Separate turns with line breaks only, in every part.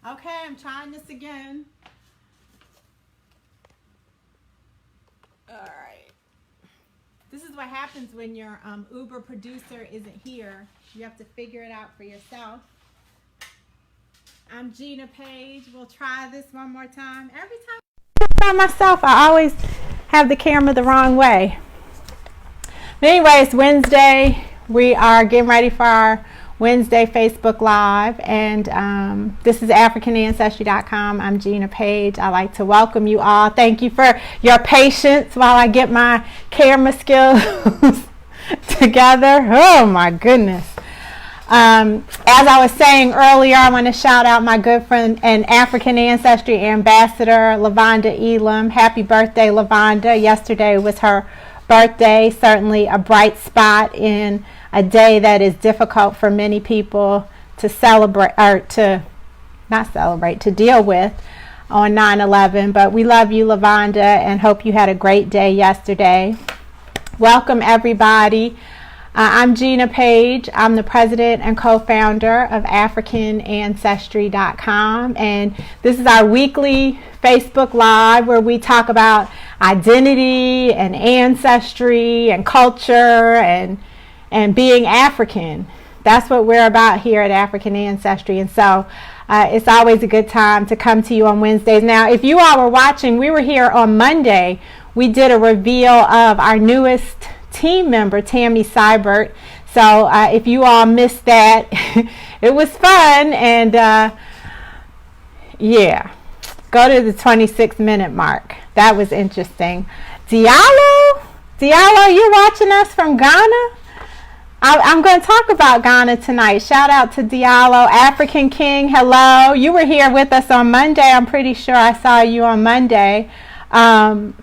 Okay, I'm trying this again. All right. This is what happens when your Uber producer isn't here. You have to figure it out for yourself. I'm Gina Page. We'll try this one more time. Every time I myself, I always have the camera the wrong way. But anyway, it's Wednesday. We are getting ready for our Wednesday Facebook Live, and this is AfricanAncestry.com. I'm Gina Page. I'd like to welcome you all. Thank you for your patience while I get my camera skills together. Oh my goodness. As I was saying earlier, I want to shout out my good friend and African Ancestry Ambassador, Lavonda Elam. Happy birthday, Lavonda. Yesterday was her birthday. Certainly a bright spot in a day that is difficult for many people to celebrate, or to not celebrate, to deal with on 9/11. But we love you, Lavonda, and hope you had a great day yesterday. Welcome, everybody. I'm Gina Page. I'm the president and co-founder of AfricanAncestry.com, and this is our weekly Facebook Live where we talk about identity and ancestry and culture and being African. That's what we're about here at African Ancestry. And so it's always a good time to come to you on Wednesdays. Now, if you all were watching, we were here on Monday. We did a reveal of our newest team member, Tammy Seibert. So if you all missed that, it was fun. And yeah, go to the 26-minute mark. That was interesting. Diallo, you watching us from Ghana? I'm going to talk about Ghana tonight. Shout out to Diallo, African King. Hello. You were here with us on Monday. I'm pretty sure I saw you on Monday. I'm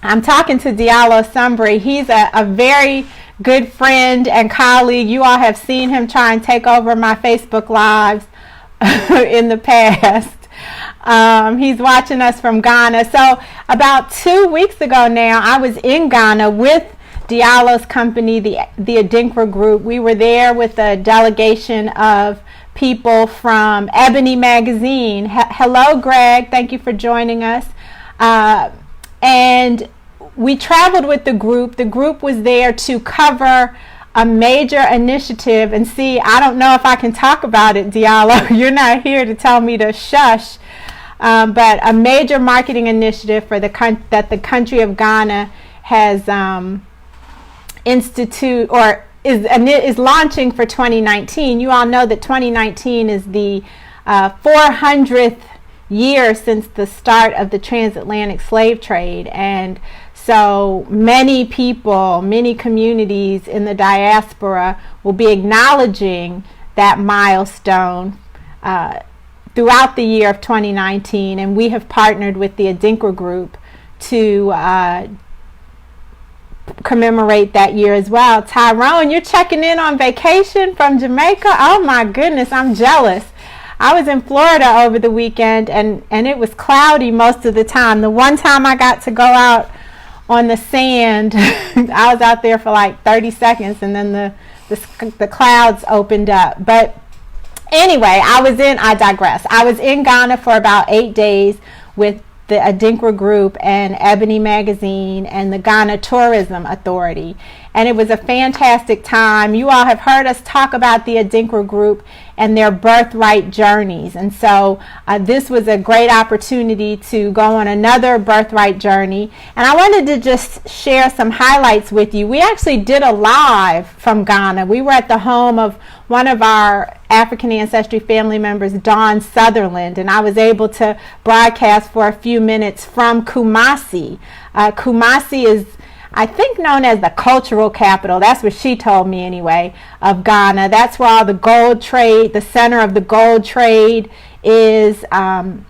talking to Diallo Sumbri. He's a very good friend and colleague. You all have seen him try and take over my Facebook Lives in the past. He's watching us from Ghana. So about 2 weeks ago now, I was in Ghana with Diallo's company, the Adinkra Group. We were there with a delegation of people from Ebony Magazine. Hello, Greg. Thank you for joining us. And we traveled with the group. The group was there to cover a major initiative. And see, I don't know if I can talk about it, Diallo. You're not here to tell me to shush. But a major marketing initiative for that the country of Ghana has is launching for 2019. You all know that 2019 is the 400th year since the start of the transatlantic slave trade, and so many people, many communities in the diaspora will be acknowledging that milestone throughout the year of 2019, and we have partnered with the Adinkra Group to commemorate that year as well. Tyrone, you're checking in on vacation from Jamaica? Oh my goodness, I'm jealous. I was in Florida over the weekend, and it was cloudy most of the time. The one time I got to go out on the sand, I was out there for like 30 seconds, and then the clouds opened up. But anyway, I digress. I was in Ghana for about 8 days with the Adinkra Group and Ebony Magazine and the Ghana Tourism Authority. And it was a fantastic time. You all have heard us talk about the Adinkra Group and their Birthright Journeys. And so this was a great opportunity to go on another Birthright Journey. And I wanted to just share some highlights with you. We actually did a live from Ghana. We were at the home of one of our African Ancestry family members, Dawn Sutherland, and I was able to broadcast for a few minutes from Kumasi. Kumasi is, I think, known as the cultural capital. That's what she told me anyway, of Ghana. That's where all the gold trade, the center of the gold trade is. And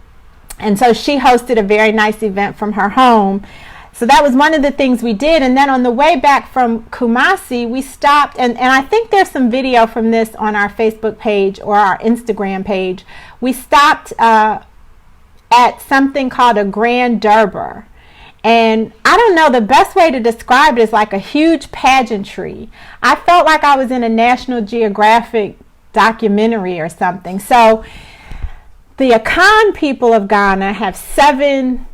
so she hosted a very nice event from her home. So that was one of the things we did. And then on the way back from Kumasi, we stopped, and I think there's some video from this on our Facebook page or our Instagram page. We stopped at something called a Grand Durbar. And I don't know, the best way to describe it is like a huge pageantry. I felt like I was in a National Geographic documentary or something. So The Akan people of Ghana have 7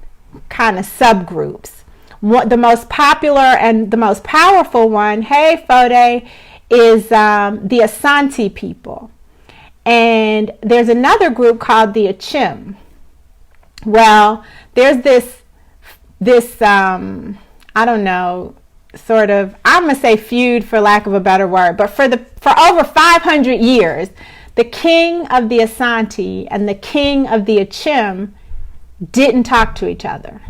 kind of subgroups. The most popular and the most powerful one, hey Fode, is the Asante people. And there's another group called the Achim. Well, there's this I don't know, sort of, I'm going to say feud for lack of a better word, but for over 500 years, the king of the Asante and the king of the Achim didn't talk to each other.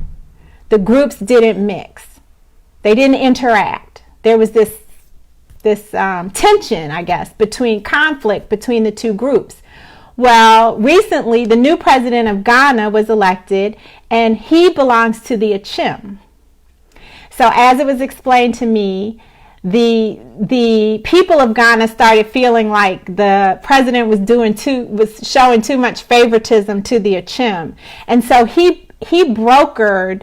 The groups didn't mix. They didn't interact. There was this tension, I guess, conflict between the two groups. Well, recently, the new president of Ghana was elected, and he belongs to the Achim. So as it was explained to me, the people of Ghana started feeling like the president was showing too much favoritism to the Achim. And so he brokered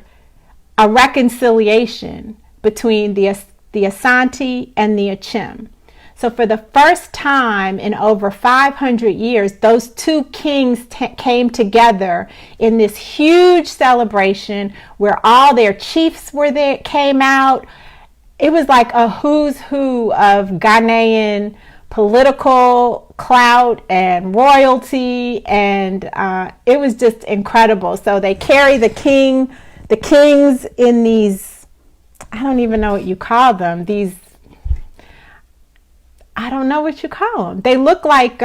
a reconciliation between the Asante and the Achim. So for the first time in over 500 years, those two kings came together in this huge celebration where all their chiefs came out. It was like a who's who of Ghanaian political clout and royalty, and it was just incredible. So they carry the kings in these, I don't even know what you call them, I don't know what you call them. They look like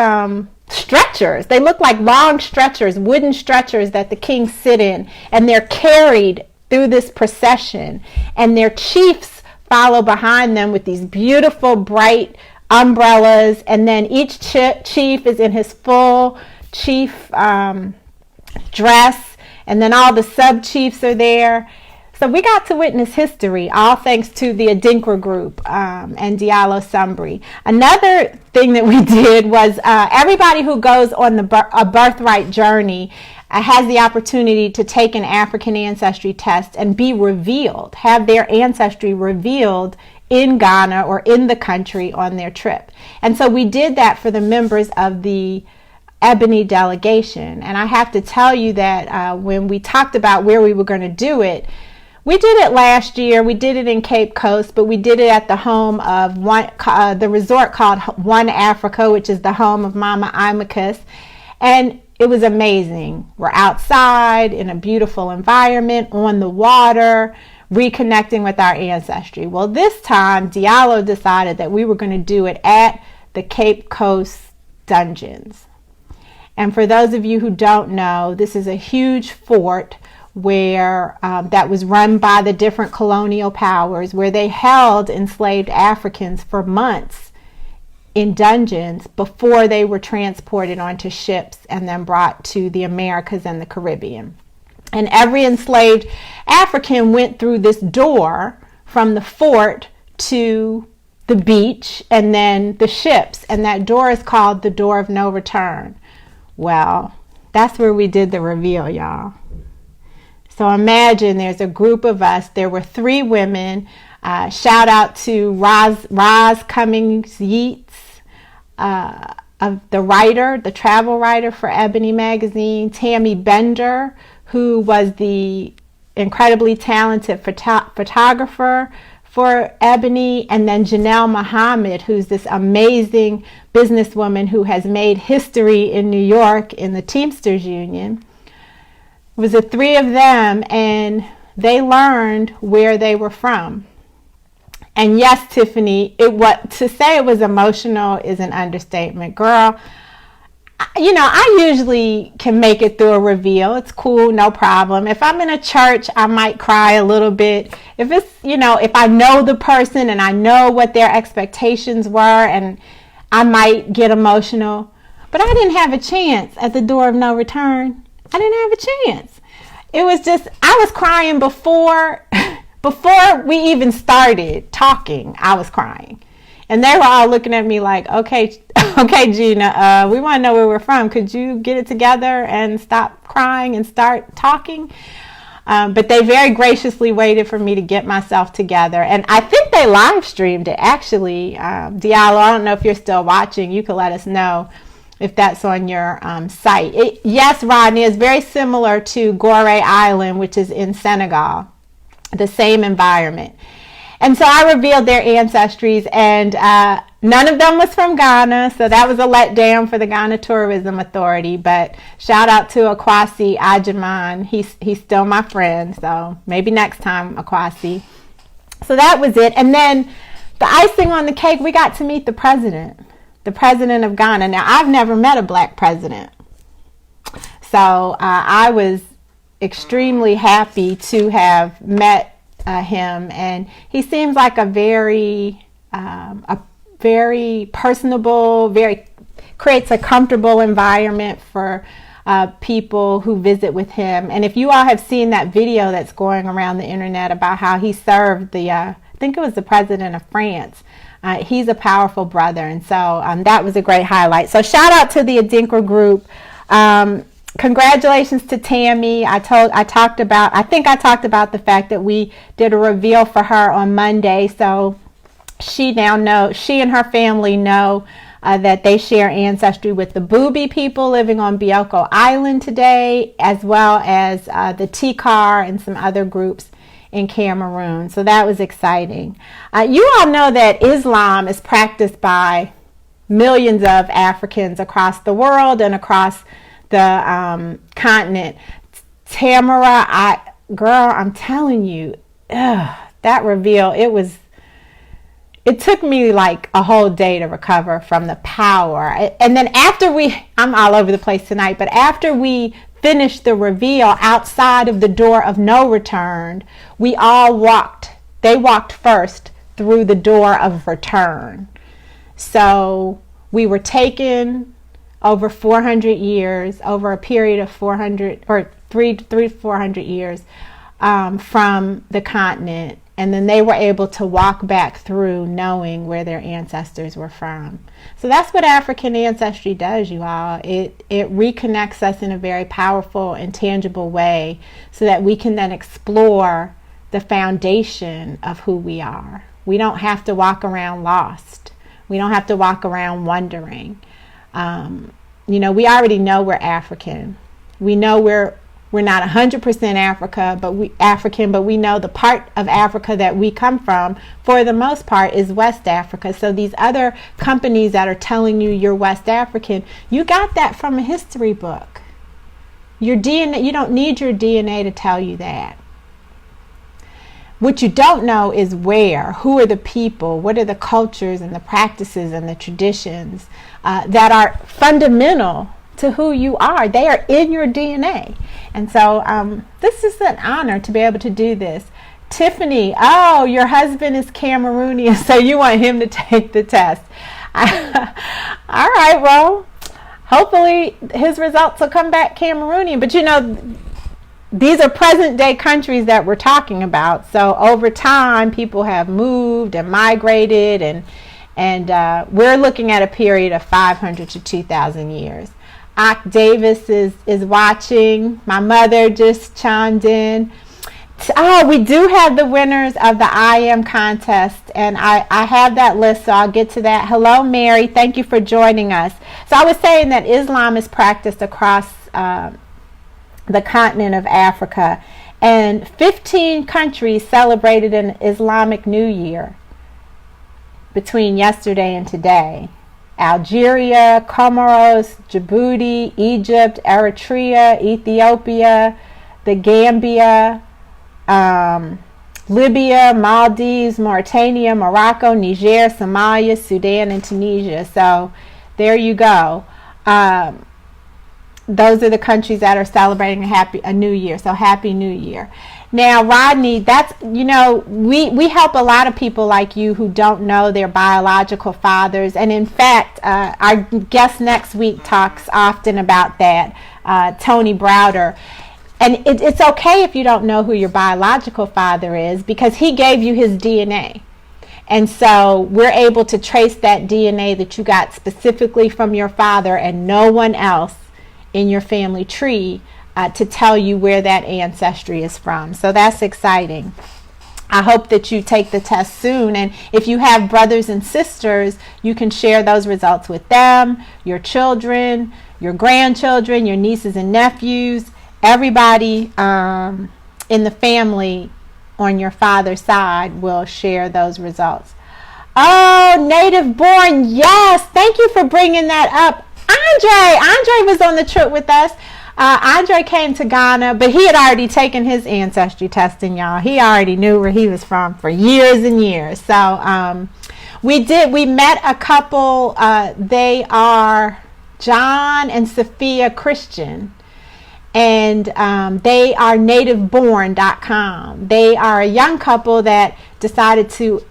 stretchers. They look like long stretchers, wooden stretchers that the kings sit in, and they're carried through this procession, and their chiefs follow behind them with these beautiful bright umbrellas, and then each chief is in his full chief dress, and then all the sub-chiefs are there. So we got to witness history, all thanks to the Adinkra Group and Diallo Sumbri. Another thing that we did was everybody who goes on a Birthright Journey has the opportunity to take an African ancestry test and be revealed, have their ancestry revealed in Ghana or in the country on their trip. And so we did that for the members of the Ebony delegation. And I have to tell you that when we talked about where we were going to do it, we did it last year. We did it in Cape Coast, but we did it at the home of the resort called One Africa, which is the home of Mama Imacus. And it was amazing. We're outside in a beautiful environment, on the water, reconnecting with our ancestry. Well, this time, Diallo decided that we were going to do it at the Cape Coast Dungeons. And for those of you who don't know, this is a huge fort where that was run by the different colonial powers, where they held enslaved Africans for months in dungeons before they were transported onto ships and then brought to the Americas and the Caribbean. And every enslaved African went through this door from the fort to the beach and then the ships, and that door is called the Door of No Return. Well, that's where we did the reveal, y'all. So imagine there's a group of us. There were 3 women. Shout out to Roz Cummings Yeats, of the travel writer for Ebony magazine. Tammy Bender, who was the incredibly talented photographer for Ebony, and then Janelle Muhammad, who's this amazing businesswoman who has made history in New York in the Teamsters Union. It was the 3 of them, and they learned where they were from. And yes, Tiffany, to say it was emotional is an understatement. Girl, I usually can make it through a reveal. It's cool, no problem. If I'm in a church, I might cry a little bit. If it's, if I know the person and I know what their expectations were, and I might get emotional. But I didn't have a chance at the Door of No Return. I didn't have a chance. It was just, I was crying before we even started talking. I was crying. And they were all looking at me like, okay, Gina, we want to know where we're from. Could you get it together and stop crying and start talking? But they very graciously waited for me to get myself together. And I think they live streamed it, actually. Diallo, I don't know if you're still watching. You could let us know. if that's on your site. Yes, Rodney, is very similar to Goree Island, which is in Senegal, the same environment. And so I revealed their ancestries, and none of them was from Ghana, so that was a letdown for the Ghana Tourism Authority. But shout out to Akwasi Ajaman. He's still my friend, so maybe next time, Akwasi. So that was it. And then the icing on the cake, we got to meet the president of Ghana. Now, I've never met a black president, so I was extremely happy to have met him, and he seems like a very personable, creates a comfortable environment for people who visit with him. And if you all have seen that video that's going around the internet about how he served I think it was the president of France, he's a powerful brother, and so that was a great highlight. So shout out to the Adinkra Group. Congratulations to Tammy. I talked about the fact that we did a reveal for her on Monday, so she and her family know that they share ancestry with the Bubi people living on Bioko Island today, as well as the Tikar and some other groups in Cameroon. So that was exciting. You all know that Islam is practiced by millions of Africans across the world and across the continent. Tamara, I'm telling you, that reveal, it took me like a whole day to recover from the power. And then I'm all over the place tonight, but after we finished the reveal outside of the door of no return, they walked first through the door of return. So we were taken over 400 years, over a period of 400 or 300 to 400 years from the continent. And then they were able to walk back through knowing where their ancestors were from. So that's what African ancestry does, you all. It reconnects us in a very powerful and tangible way so that we can then explore the foundation of who we are. We don't have to walk around lost. We don't have to walk around wondering. We already know we're African. We know we're not 100% African, but we know the part of Africa that we come from, for the most part, is West Africa. So these other companies that are telling you you're West African, you got that from a history book. Your DNA, you don't need your DNA to tell you that. What you don't know is who are the people, what are the cultures and the practices and the traditions that are fundamental to who you are. They are in your DNA. And so this is an honor to be able to do this. Tiffany, your husband is Cameroonian, so you want him to take the test. All right, well, hopefully his results will come back Cameroonian. But these are present day countries that we're talking about. So over time, people have moved and migrated, and we're looking at a period of 500 to 2,000 years. Ak Davis is watching. My mother just chimed in. We do have the winners of the I Am contest, and I have that list, so I'll get to that. Hello, Mary. Thank you for joining us. So I was saying that Islam is practiced across the continent of Africa, and 15 countries celebrated an Islamic New Year between yesterday and today. Algeria, Comoros, Djibouti, Egypt, Eritrea, Ethiopia, the Gambia, Libya, Maldives, Mauritania, Morocco, Niger, Somalia, Sudan, and Tunisia. So there you go. Those are the countries that are celebrating a new year. So Happy New Year. Now, Rodney, we help a lot of people like you who don't know their biological fathers. And in fact, our guest next week talks often about that, Tony Browder. And it's okay if you don't know who your biological father is, because he gave you his DNA. And so we're able to trace that DNA that you got specifically from your father and no one else in your family tree to tell you where that ancestry is from. So that's exciting. I hope that you take the test soon. And if you have brothers and sisters, you can share those results with them, your children, your grandchildren, your nieces and nephews, everybody in the family on your father's side will share those results. Oh, native born. Yes. Thank you for bringing that up. Andre was on the trip with us. Andre came to Ghana, but he had already taken his ancestry testing, y'all. He already knew where he was from for years and years. So we met a couple. They are John and Sophia Christian, and they are nativeborn.com. They are a young couple that decided to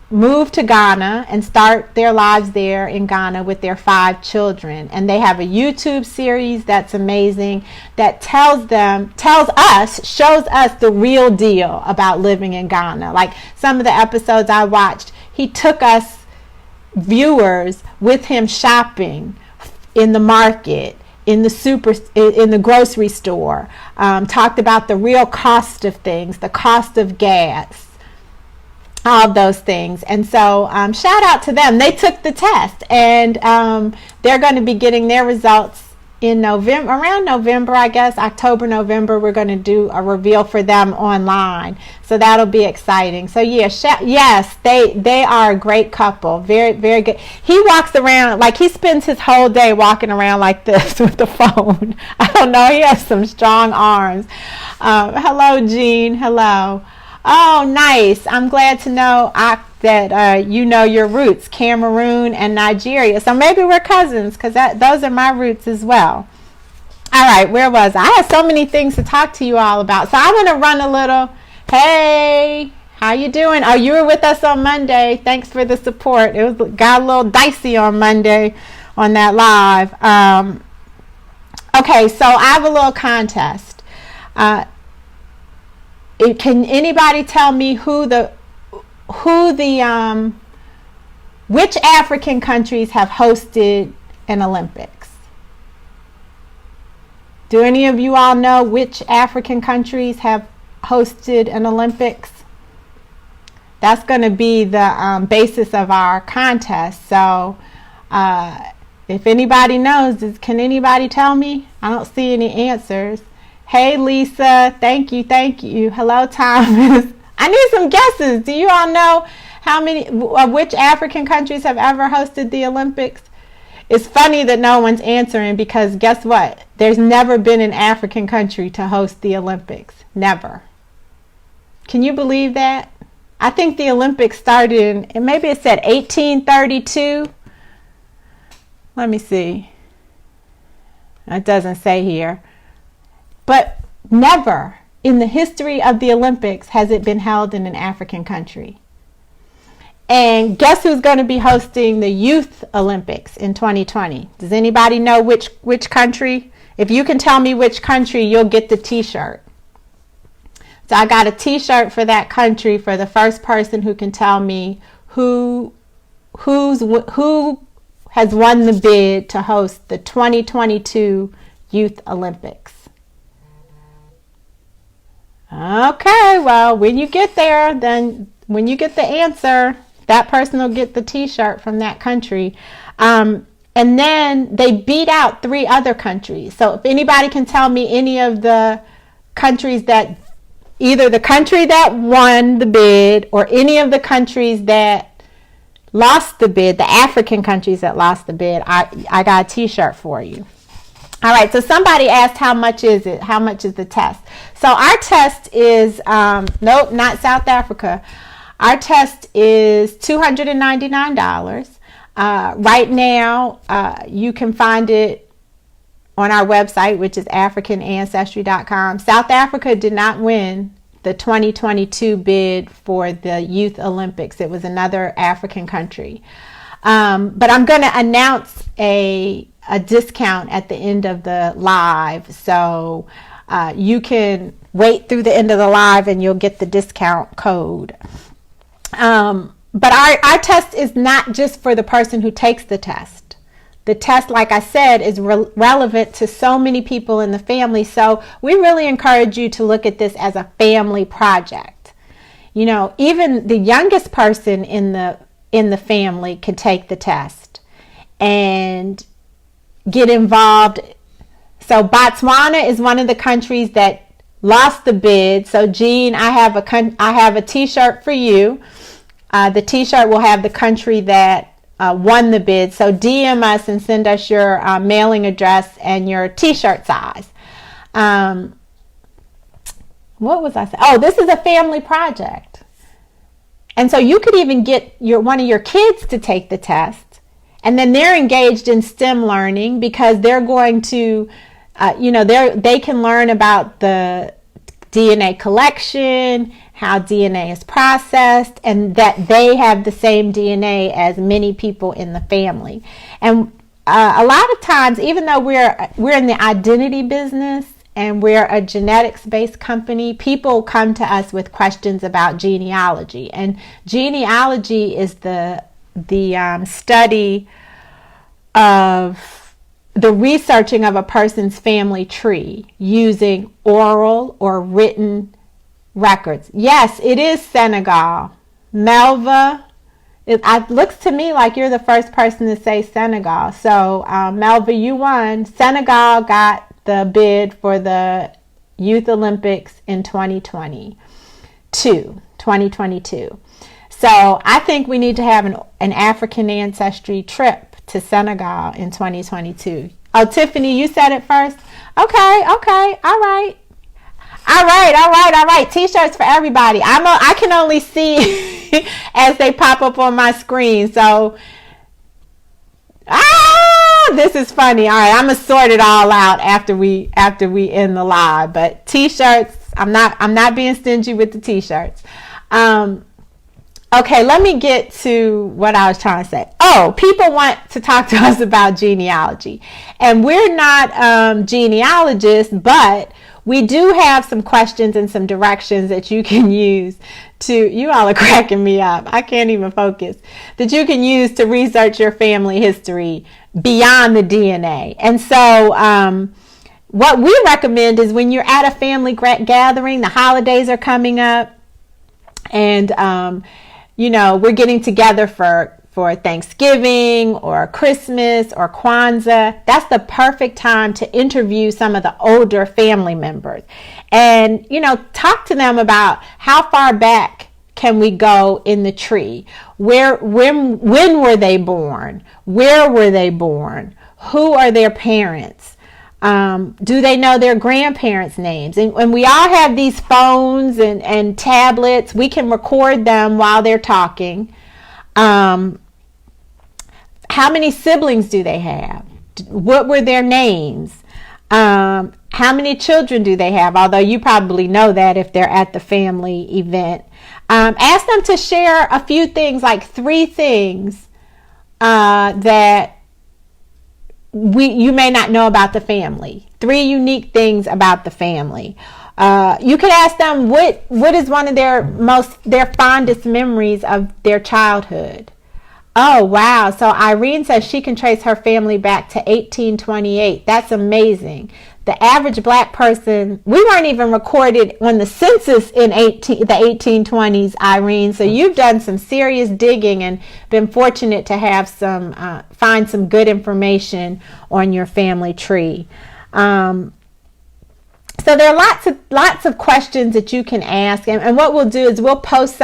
move to Ghana and start their lives there in Ghana with their 5 children. And they have a YouTube series that's amazing, that shows us the real deal about living in Ghana. Like some of the episodes I watched, he took us viewers with him shopping in the market, in the grocery store, talked about the real cost of things, the cost of gas, all of those things. And so shout out to them. They took the test, and they're going to be getting their results in November, around November, I guess, October, November. We're going to do a reveal for them online. So that'll be exciting. So yeah, yes, they are a great couple. Very, very good. He walks around, like he spends his whole day walking around like this with the phone. I don't know. He has some strong arms. Hello, Jean. Hello. Oh, nice. I'm glad to know that you know your roots, Cameroon and Nigeria. So maybe we're cousins, because those are my roots as well. All right, where was I? I have so many things to talk to you all about. So I want to run a little. Hey, how you doing? Oh, you were with us on Monday. Thanks for the support. Got a little dicey on Monday on that live. Okay, so I have a little contest. Can anybody tell me which African countries have hosted an Olympics? Do any of you all know which African countries have hosted an Olympics? That's going to be the basis of our contest. So if anybody knows, can anybody tell me? I don't see any answers. Hey, Lisa. Thank you. Hello, Thomas. I need some guesses. Do you all know which African countries have ever hosted the Olympics? It's funny that no one's answering, because guess what? There's never been an African country to host the Olympics. Never. Can you believe that? I think the Olympics started in, maybe it said 1832. Let me see. It doesn't say here. But never in the history of the Olympics has it been held in an African country. And guess who's going to be hosting the Youth Olympics in 2020? Does anybody know which country? If you can tell me which country, you'll get the t-shirt. So I got a t-shirt for that country for the first person who can tell me who has won the bid to host the 2022 Youth Olympics. Okay, well, when you get there, then when you get the answer, that person will get the t-shirt from that country. And then they beat out 3 other countries. So if anybody can tell me any of the countries that, either the country that won the bid or any of the countries that lost the bid, the African countries that lost the bid, I got a t-shirt for you. All right, so somebody asked, how much is it? How much is the test? So our test is, nope, not South Africa. Our test is $299. Right now, you can find it on our website, which is AfricanAncestry.com. South Africa did not win the 2022 bid for the Youth Olympics. It was another African country. But I'm going to announce a discount at the end of the live, so you can wait through the end of the live and you'll get the discount code. But our test is not just for the person who takes the test. The test, like I said, is relevant to so many people in the family, so we really encourage you to look at this as a family project. even the youngest person in the family could take the test and get involved. So Botswana is one of the countries that lost the bid. So Jean, I have a t-shirt for you. The t-shirt will have the country that won the bid. So DM us and send us your mailing address and your t-shirt size. What was I saying? Oh, this is a family project. And so you could even get one of your kids to take the test. And then they're engaged in STEM learning because they're going to, they can learn about the DNA collection, how DNA is processed, and that they have the same DNA as many people in the family. And a lot of times, even though we're in the identity business and we're a genetics-based company, people come to us with questions about genealogy. And genealogy is the study of the researching of a person's family tree using oral or written records. Yes, it is Senegal. Melva, it looks to me like you're the first person to say Senegal. So Melva, you won. Senegal got the bid for the Youth Olympics in 2022. So I think we need to have an African ancestry trip to Senegal in 2022. Oh, Tiffany, you said it first. Okay, all right. T-shirts for everybody. I can only see as they pop up on my screen. So, this is funny. All right, I'm gonna sort it all out after we end the live. But T-shirts, I'm not being stingy with the T-shirts. Okay, let me get to what I was trying to say. Oh, people want to talk to us about genealogy. And we're not genealogists, but we do have some questions and some directions that you can use you all are cracking me up. I can't even focus. That you can use to research your family history beyond the DNA. And so what we recommend is when you're at a family gathering, the holidays are coming up, and we're getting together for Thanksgiving or Christmas or Kwanzaa. That's the perfect time to interview some of the older family members and, talk to them about how far back can we go in the tree? When were they born? Where were they born? Who are their parents? Do they know their grandparents' names? And we all have these phones and tablets. We can record them while they're talking. How many siblings do they have? What were their names? How many children do they have? Although you probably know that if they're at the family event. Ask them to share a few things, like 3 things that you may not know about the family. 3 unique things about the family. You could ask them what is one of their fondest memories of their childhood. Oh, wow. So Irene says she can trace her family back to 1828. That's amazing. The average black person, we weren't even recorded on the census in the 1820s, Irene. So you've done some serious digging and been fortunate to have find some good information on your family tree. So there are lots of questions that you can ask, and what we'll do is we'll post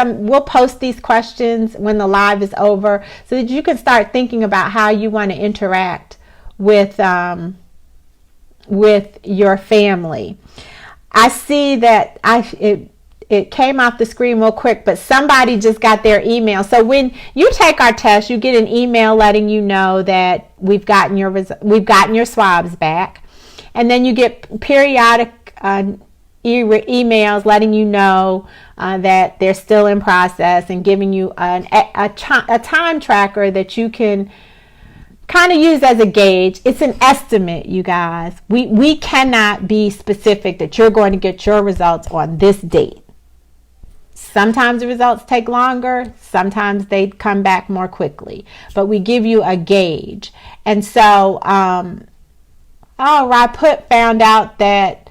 these questions when the live is over, so that you can start thinking about how you want to interact with your family. I see that it came off the screen real quick, but somebody just got their email. So when you take our test, you get an email letting you know that we've gotten your swabs back, and then you get periodic emails letting you know that they're still in process and giving you a time tracker that you can kind of use as a gauge. It's an estimate, you guys. We cannot be specific that you're going to get your results on this date. Sometimes the results take longer, sometimes they come back more quickly, but we give you a gauge. And so Raput found out that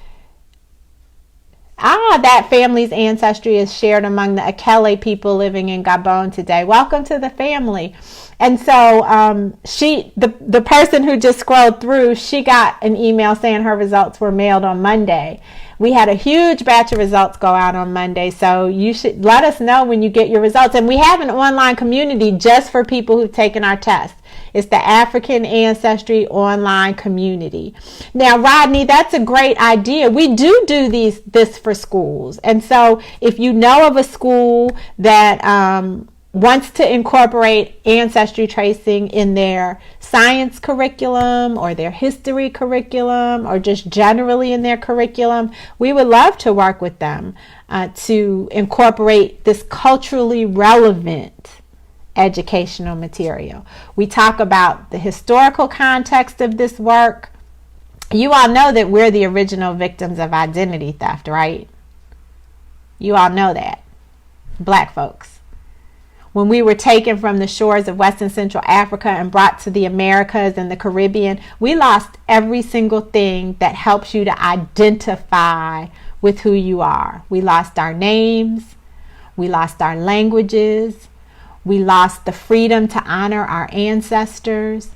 That family's ancestry is shared among the Akele people living in Gabon today. Welcome to the family. And so the person who just scrolled through, she got an email saying her results were mailed on Monday. We had a huge batch of results go out on Monday, so you should let us know when you get your results. And we have an online community just for people who've taken our test. It's the African Ancestry online community. Now, Rodney, that's a great idea. We do this for schools. And so if you know of a school that wants to incorporate ancestry tracing in their science curriculum or their history curriculum or just generally in their curriculum, we would love to work with them to incorporate this culturally relevant educational material. We talk about the historical context of this work. You all know that we're the original victims of identity theft, right? You all know that. Black folks. When we were taken from the shores of West and Central Africa and brought to the Americas and the Caribbean, we lost every single thing that helps you to identify with who you are. We lost our names. We lost our languages. We lost the freedom to honor our ancestors.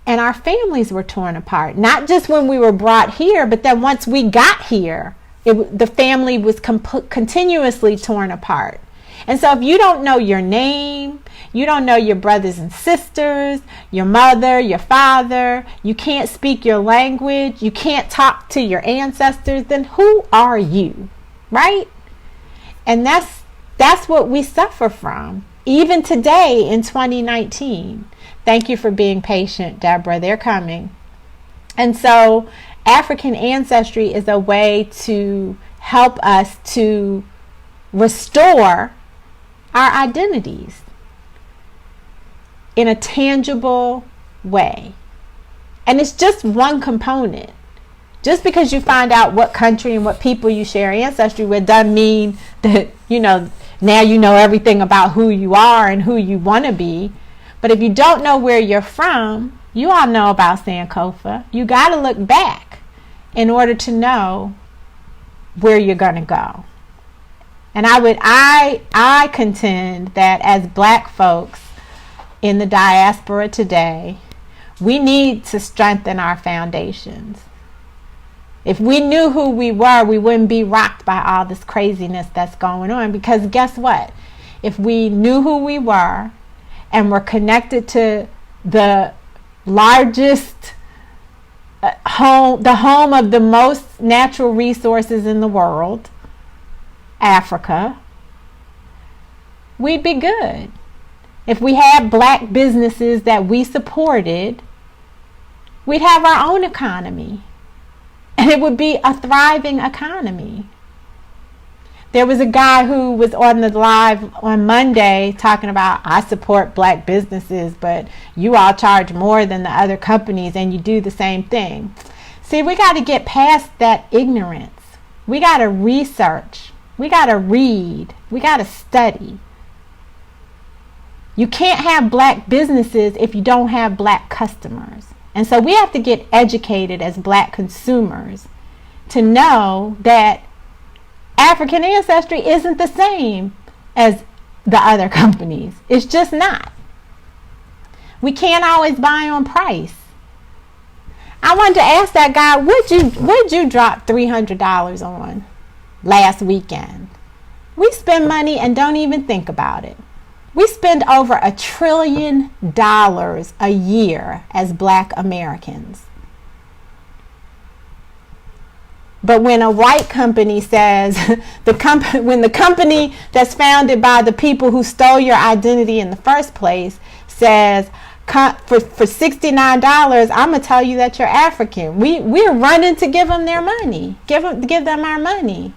And our families were torn apart. Not just when we were brought here, but then once we got here, the family was continuously torn apart. And so if you don't know your name, you don't know your brothers and sisters, your mother, your father, you can't speak your language, you can't talk to your ancestors, then who are you, right? And that's what we suffer from, even today in 2019. Thank you for being patient, Deborah. They're coming. And so African ancestry is a way to help us to restore our identities in a tangible way. And it's just one component. Just because you find out what country and what people you share ancestry with doesn't mean that, now you know everything about who you are and who you want to be. But if you don't know where you're from, you all know about Sankofa. You got to look back in order to know where you're going to go. And I contend that as Black folks in the diaspora today, we need to strengthen our foundations. If we knew who we were, we wouldn't be rocked by all this craziness that's going on. Because guess what? If we knew who we were and were connected to the largest the home of the most natural resources in the world, Africa, we'd be good. If we had Black businesses that we supported, we'd have our own economy. And it would be a thriving economy. There was a guy who was on the live on Monday talking about, I support Black businesses, but you all charge more than the other companies and you do the same thing. See, we got to get past that ignorance. We got to research. We got to read. We got to study. You can't have Black businesses if you don't have Black customers. And so we have to get educated as Black consumers to know that African ancestry isn't the same as the other companies. It's just not. We can't always buy on price. I wanted to ask that guy, what'd you drop $300 on last weekend? We spend money and don't even think about it. We spend over $1 trillion a year as Black Americans. But when a white company says, when the company that's founded by the people who stole your identity in the first place says, for $69, I'm going to tell you that you're African. We're running to give them their money. Give them our money.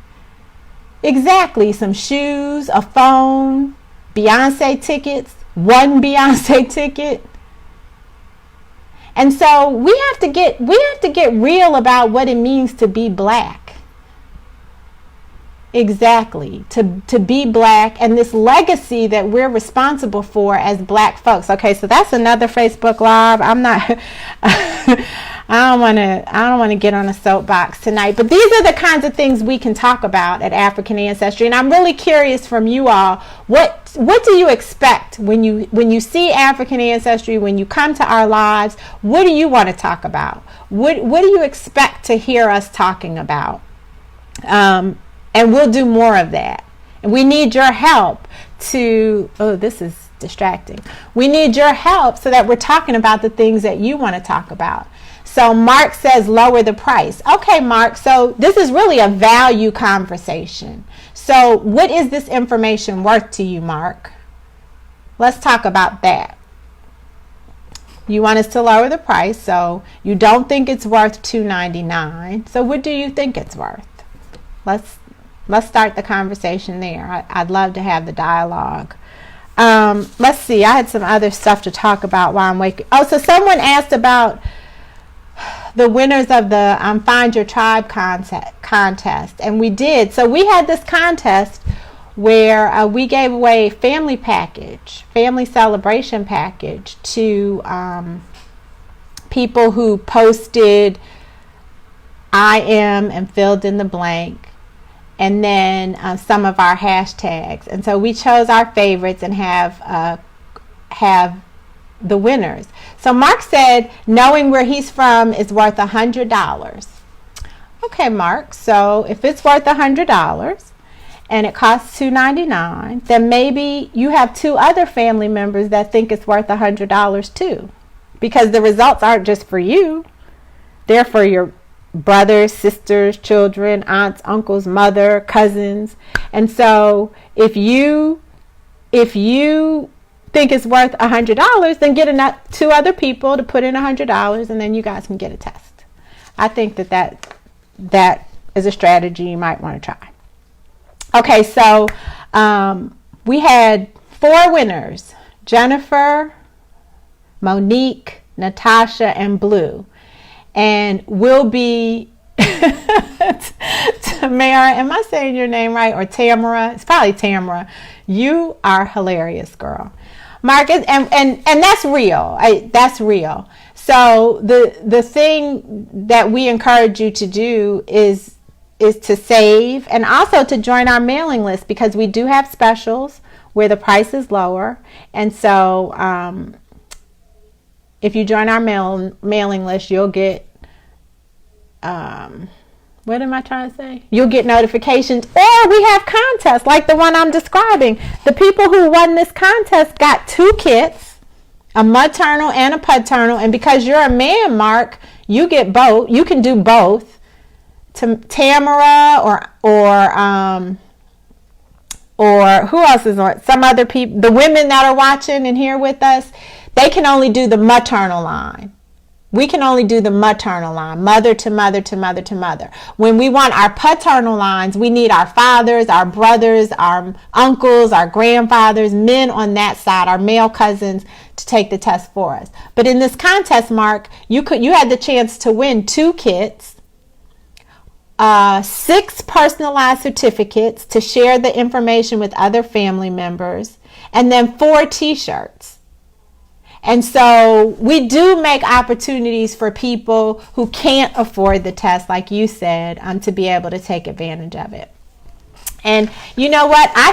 Exactly. Some shoes, a phone, Beyonce tickets, one Beyonce ticket. And so we have to get real about what it means to be Black. Exactly. To be Black, and this legacy that we're responsible for as Black folks. Okay, so that's another Facebook Live. I'm not I don't want to get on a soapbox tonight, but these are the kinds of things we can talk about at African Ancestry. And I'm really curious from you all, what do you expect when you see African Ancestry, when you come to our lives? What do you want to talk about? What do you expect to hear us talking about? And we'll do more of that. And we need your help to, this is distracting. We need your help so that we're talking about the things that you want to talk about. So Mark says lower the price. Okay, Mark, so this is really a value conversation. So what is this information worth to you, Mark? Let's talk about that. You want us to lower the price, so you don't think it's worth $2.99. So what do you think it's worth? Let's start the conversation there. I'd love to have the dialogue. Let's see. I had some other stuff to talk about while I'm waking. Oh, so someone asked about the winners of the Find Your Tribe contest, and we did. So we had this contest where we gave away a family celebration package to people who posted I am and filled in the blank, and then some of our hashtags. And so we chose our favorites and have the winners. So Mark said knowing where he's from is worth $100. Okay, Mark, so if it's worth $100 and it costs $2.99, then maybe you have two other family members that think it's worth $100 too, because the results aren't just for you, they're for your brothers, sisters, children, aunts, uncles, mother, cousins. And so if you think it's worth $100, then get two other people to put in $100, and then you guys can get a test. I think that is a strategy you might want to try. Okay, so we had 4 winners: Jennifer, Monique, Natasha, and Blue. And we'll be Tamara, am I saying your name right? Or Tamara? It's probably Tamara. You are hilarious, girl. Marcus, and that's real. That's real. So the thing that we encourage you to do is to save, and also to join our mailing list, because we do have specials where the price is lower. And so if you join our mailing list, you'll get what am I trying to say? You'll get notifications, or we have contests like the one I'm describing. The people who won this contest got 2 kits, a maternal and a paternal, and because you're a man, Mark, you get both. You can do both. Tamara or who else is on? Some other people, the women that are watching and here with us, they can only do the maternal line. We can only do the maternal line, mother to mother to mother to mother. When we want our paternal lines, we need our fathers, our brothers, our uncles, our grandfathers, men on that side, our male cousins, to take the test for us. But in this contest, Mark, you had the chance to win 2 kits, 6 personalized certificates to share the information with other family members, and then 4 t-shirts. And so we do make opportunities for people who can't afford the test, like you said, to be able to take advantage of it. And you know what? I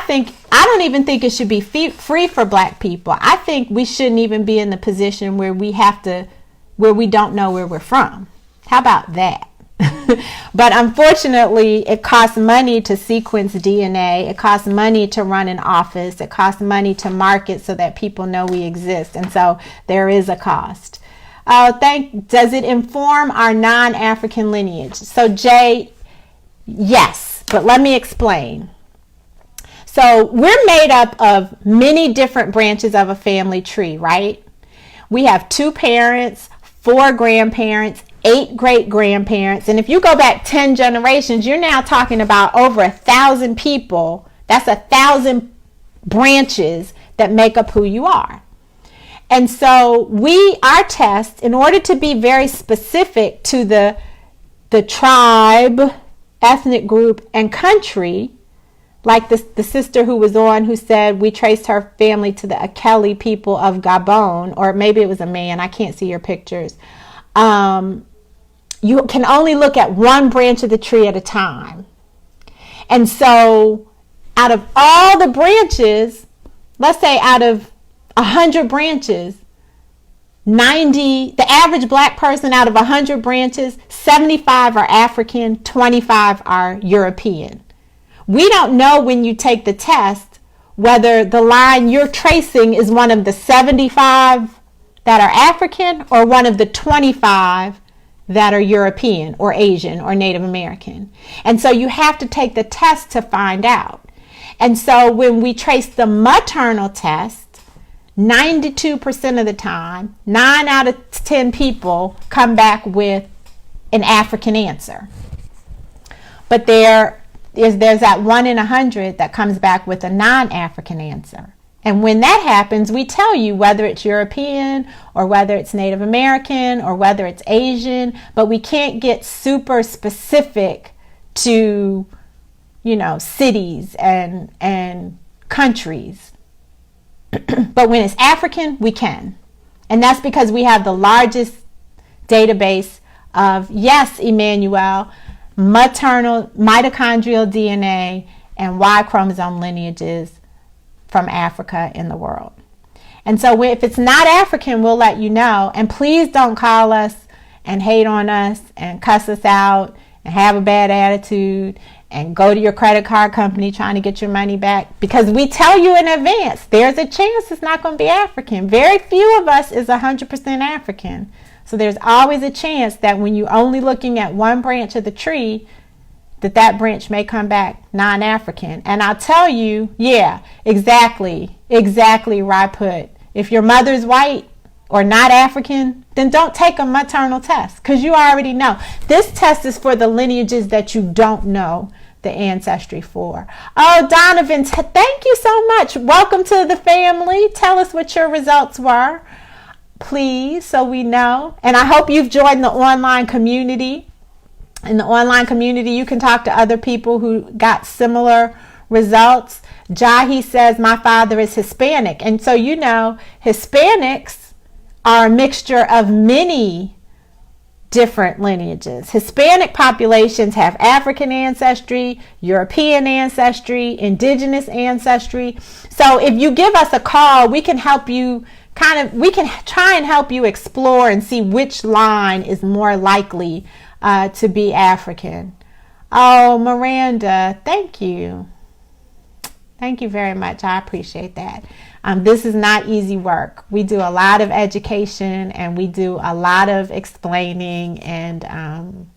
don't even think it should be free for Black people. I think we shouldn't even be in the position where we don't know where we're from. How about that? But unfortunately, it costs money to sequence DNA. It costs money to run an office. It costs money to market so that people know we exist. And so there is a cost. Does it inform our non-African lineage? So Jay, yes, but let me explain. So we're made up of many different branches of a family tree, right? We have 2 parents, 4 grandparents, 8 great-grandparents, and if you go back 10 generations, you're now talking about over 1,000 people. That's 1,000 branches that make up who you are. And so our test, in order to be very specific to the tribe, ethnic group, and country like the sister who was on, who said we traced her family to the Akeli people of Gabon, or maybe it was a man, I can't see your pictures. You can only look at one branch of the tree at a time. And so out of all the branches, let's say out of 100 branches, the average black person out of 100 branches, 75 are African, 25 are European. We don't know when you take the test whether the line you're tracing is one of the 75 that are African or one of the 25 that are European or Asian or Native American. And so you have to take the test to find out. And so when we trace the maternal test, 92% of the time, 9 out of 10 people come back with an African answer. But there's that 1 in 100 that comes back with a non-African answer. And when that happens, we tell you whether it's European or whether it's Native American or whether it's Asian, but we can't get super specific to, cities and countries. But when it's African, we can. And that's because we have the largest database of, yes, Emmanuel, maternal mitochondrial DNA and Y chromosome lineages from Africa in the world. And so if it's not African, we'll let you know. And please don't call us and hate on us and cuss us out and have a bad attitude and go to your credit card company trying to get your money back, because we tell you in advance there's a chance it's not going to be African. Very few of us is 100% African. So there's always a chance that when you're only looking at one branch of the tree, that branch may come back non-African. And I'll tell you, yeah, exactly right put. If your mother's white or not African, then don't take a maternal test, because you already know. This test is for the lineages that you don't know the ancestry for. Oh, Donovan, thank you so much. Welcome to the family. Tell us what your results were, please, so we know. And I hope you've joined the online community. In the online community, you can talk to other people who got similar results. Jahi says, my father is Hispanic. And so, Hispanics are a mixture of many different lineages. Hispanic populations have African ancestry, European ancestry, indigenous ancestry. So if you give us a call, we can help you we can try and help you explore and see which line is more likely to be African. Oh, Miranda, thank you. Thank you very much. I appreciate that. This is not easy work. We do a lot of education and we do a lot of explaining, and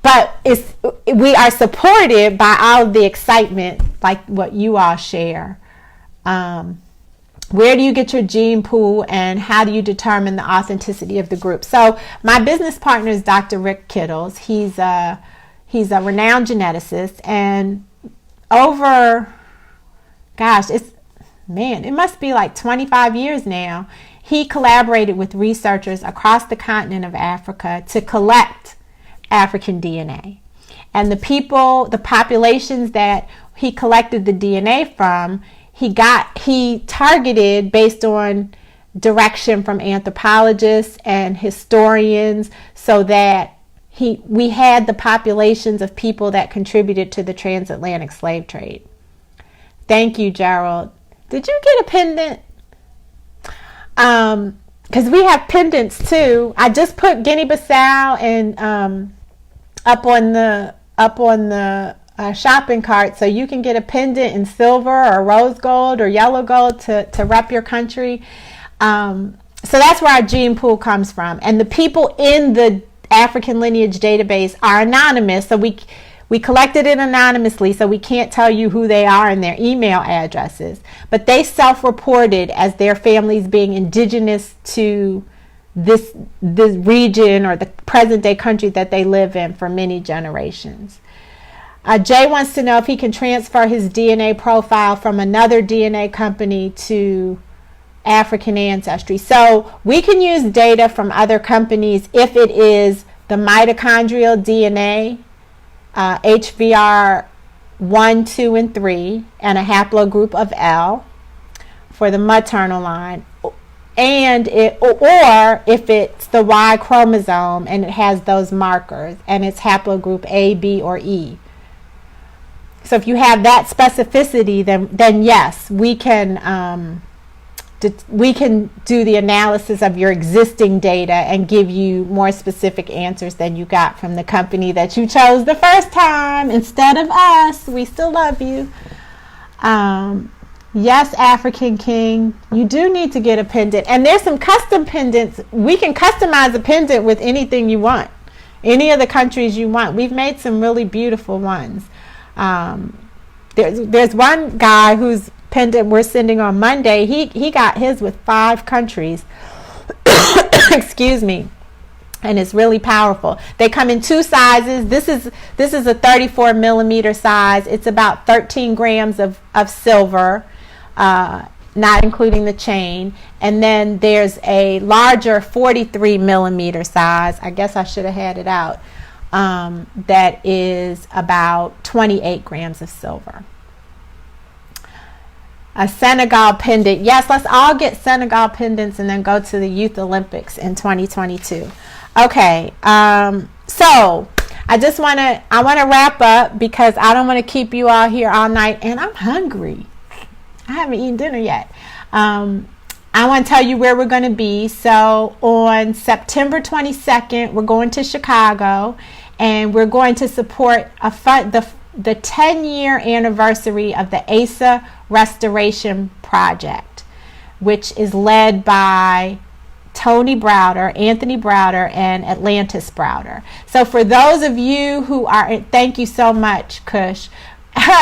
but we are supported by all of the excitement, like what you all share. Where do you get your gene pool, and how do you determine the authenticity of the group? So my business partner is Dr. Rick Kittles. He's a renowned geneticist, and it must be like 25 years now, he collaborated with researchers across the continent of Africa to collect African DNA. And the populations that he collected the DNA from, he targeted based on direction from anthropologists and historians, so that we had the populations of people that contributed to the transatlantic slave trade. Thank you, Gerald. Did you get a pendant? Because we have pendants too. I just put Guinea-Bissau and up on the shopping cart, so you can get a pendant in silver or rose gold or yellow gold to rep your country. So that's where our gene pool comes from. And the people in the African lineage database are anonymous, so we collected it anonymously, so we can't tell you who they are and their email addresses. But they self-reported as their families being indigenous to this region or the present-day country that they live in for many generations. Jay wants to know if he can transfer his DNA profile from another DNA company to African Ancestry. So we can use data from other companies if it is the mitochondrial DNA, HVR1 1, 2, and 3, and a haplogroup of L for the maternal line, and or if it's the Y chromosome and it has those markers and it's haplogroup A, B, or E. So if you have that specificity, then yes, we can do the analysis of your existing data and give you more specific answers than you got from the company that you chose the first time instead of us. We still love you. Yes, African King, you do need to get a pendant. And there's some custom pendants. We can customize a pendant with anything you want, any of the countries you want. We've made some really beautiful ones. There's one guy whose pendant we're sending on Monday. He got his with 5 countries. Excuse me. And it's really powerful. They come in 2 sizes. This is a 34 millimeter size. It's about 13 grams of silver, not including the chain. And then there's a larger 43 millimeter size. I guess I should have had it out. That is about 28 grams of silver. A Senegal pendant. Yes, let's all get Senegal pendants and then go to the Youth Olympics in 2022. Okay, so I want to wrap up because I don't want to keep you all here all night, and I'm hungry. I haven't eaten dinner yet. I want to tell you where we're going to be. So on September 22nd, we're going to Chicago, and we're going to support the 10-year anniversary of the ASA Restoration Project, which is led by Anthony Browder, and Atlantis Browder. So for those of you who are, thank you so much, Kush.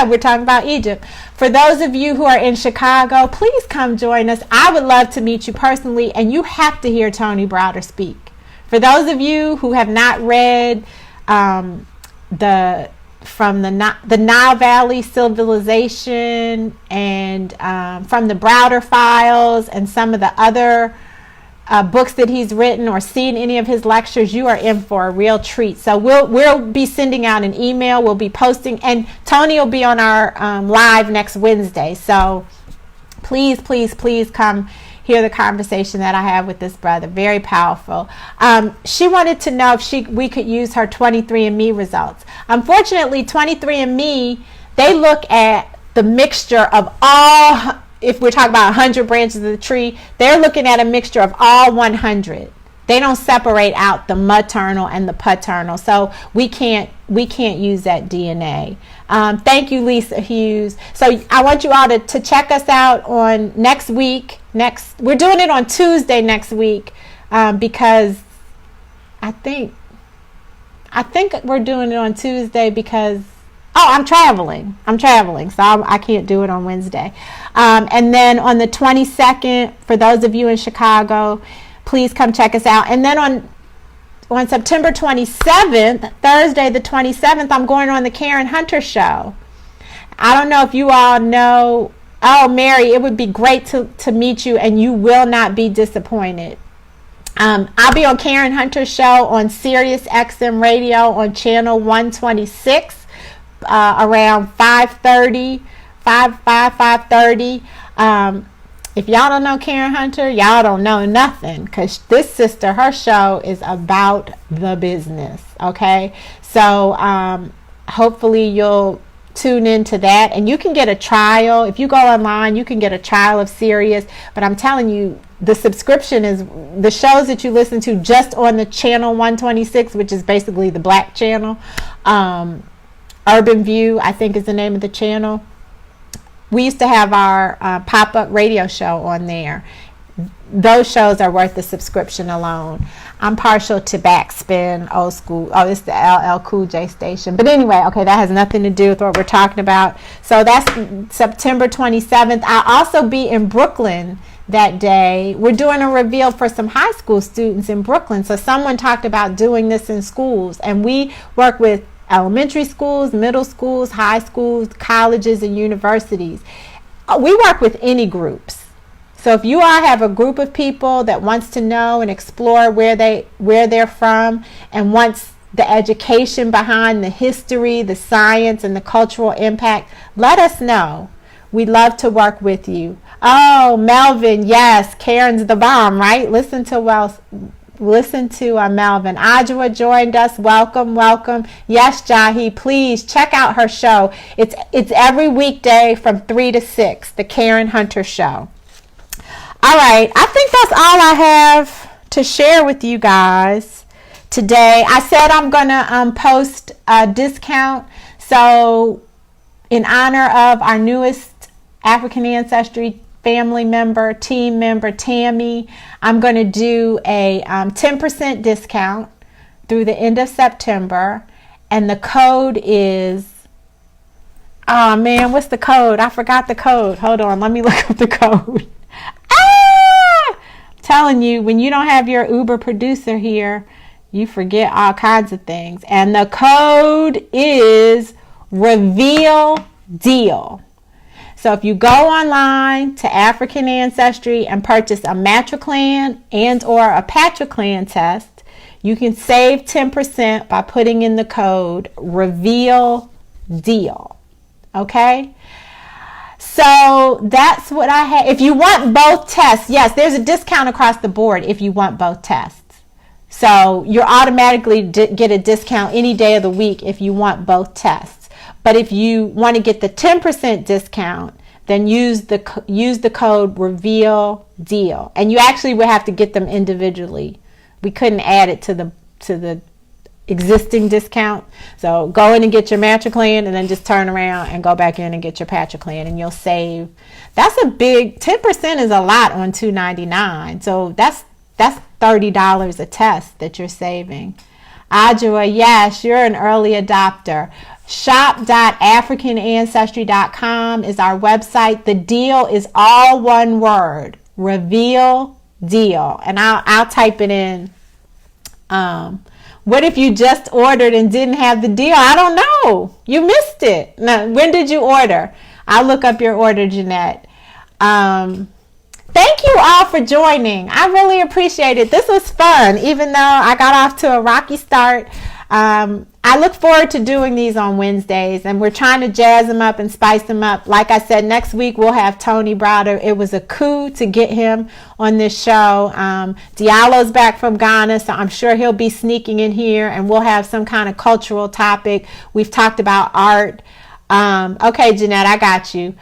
We're talking about Egypt. For those of you who are in Chicago, please come join us. I would love to meet you personally, and you have to hear Tony Browder speak. For those of you who have not read the Nile Valley Civilization and from the Browder Files and some of the other books that he's written or seen any of his lectures, you are in for a real treat. So we'll be sending out an email. We'll be posting, and Tony will be on our live next Wednesday. So please, please, please come hear the conversation that I have with this brother. Very powerful. She wanted to know if we could use her 23andMe results. Unfortunately, 23andMe, they look at the mixture of all. If we're talking about 100 branches of the tree, they're looking at a mixture of all 100. They don't separate out the maternal and the paternal, so we can't use that DNA. Thank you, Lisa Hughes. So I want you all to check us out on next week. We're doing it on Tuesday next week because I think we're doing it on Tuesday because I'm traveling, so I can't do it on Wednesday. And then on the 22nd, for those of you in Chicago, please come check us out. And then on September 27th, Thursday the 27th, I'm going on the Karen Hunter Show. I don't know if you all know. Oh, Mary, it would be great to meet you, and you will not be disappointed. I'll be on Karen Hunter's show on Sirius XM Radio on channel 126. Around 5:30. If y'all don't know Karen Hunter, y'all don't know nothing, because this sister, her show is about the business. Okay, so hopefully you'll tune into that, and you can get a trial. If you go online, you can get a trial of Sirius, but I'm telling you, the subscription is the shows that you listen to just on the channel 126, which is basically the black channel. Urban View, I think, is the name of the channel. We used to have our pop-up radio show on there. Those shows are worth the subscription alone. I'm partial to Backspin, old school. Oh, it's the LL Cool J station. But anyway, okay, that has nothing to do with what we're talking about. So that's September 27th. I'll also be in Brooklyn that day. We're doing a reveal for some high school students in Brooklyn. So someone talked about doing this in schools, and we work with elementary schools, middle schools, high schools, colleges, and universities. We work with any groups. So if you all have a group of people that wants to know and explore where they're from and wants the education behind the history, the science, and the cultural impact, let us know. We'd love to work with you. Oh, Melvin, yes, Karen's the bomb, right? Listen to Melvin. Adjoa joined us. Welcome, welcome. Yes, Jahi, please check out her show. It's every weekday from 3 to 6, the Karen Hunter Show. All right, I think that's all I have to share with you guys today. I said I'm going to post a discount. So in honor of our newest African Ancestry family member, team member, Tammy, I'm going to do a 10% discount through the end of September. And the code is, oh man, what's the code? I forgot the code. Hold on, let me look up the code. I'm telling you, when you don't have your Uber producer here, you forget all kinds of things. And the code is Reveal Deal. So if you go online to African Ancestry and purchase a Matriclan and or a Patriclan test, you can save 10% by putting in the code Reveal Deal. Okay? So that's what I had. If you want both tests, yes, there's a discount across the board if you want both tests. So you automatically get a discount any day of the week if you want both tests. But if you want to get the 10% discount, then use the code Reveal Deal. And you actually would have to get them individually. We couldn't add it to the existing discount. So go in and get your Matriclan and then just turn around and go back in and get your Patriclan and you'll save. That's a big 10% is a lot on $299. So that's $30 a test that you're saving. Adjoa, yes, you're an early adopter. Shop.africanancestry.com is our website. The deal is all one word. Reveal Deal. And I'll type it in. What if you just ordered and didn't have the deal? I don't know. You missed it. Now, when did you order? I'll look up your order, Jeanette. Thank you all for joining. I really appreciate it. This was fun, even though I got off to a rocky start. I look forward to doing these on Wednesdays, and we're trying to jazz them up and spice them up. Like I said, next week we'll have Tony Browder. It was a coup to get him on this show. Diallo's back from Ghana, so I'm sure he'll be sneaking in here, and we'll have some kind of cultural topic. We've talked about art. Okay, Jeanette, I got you.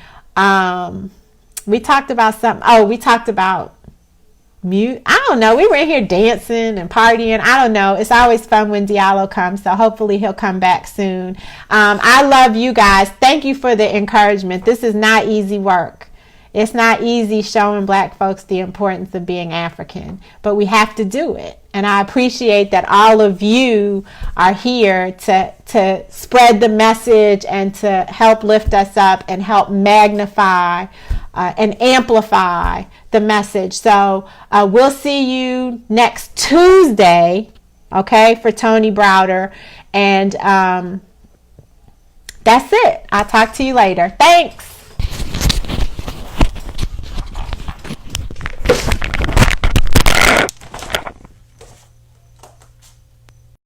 We talked about something. Oh, we talked about mute. I don't know. We were in here dancing and partying. I don't know. It's always fun when Diallo comes. So hopefully he'll come back soon. I love you guys. Thank you for the encouragement. This is not easy work. It's not easy showing Black folks the importance of being African, but we have to do it. And I appreciate that all of you are here to spread the message and to help lift us up and help magnify and amplify the message. So we'll see you next Tuesday, okay, for Tony Browder. And that's it. I'll talk to you later. Thanks.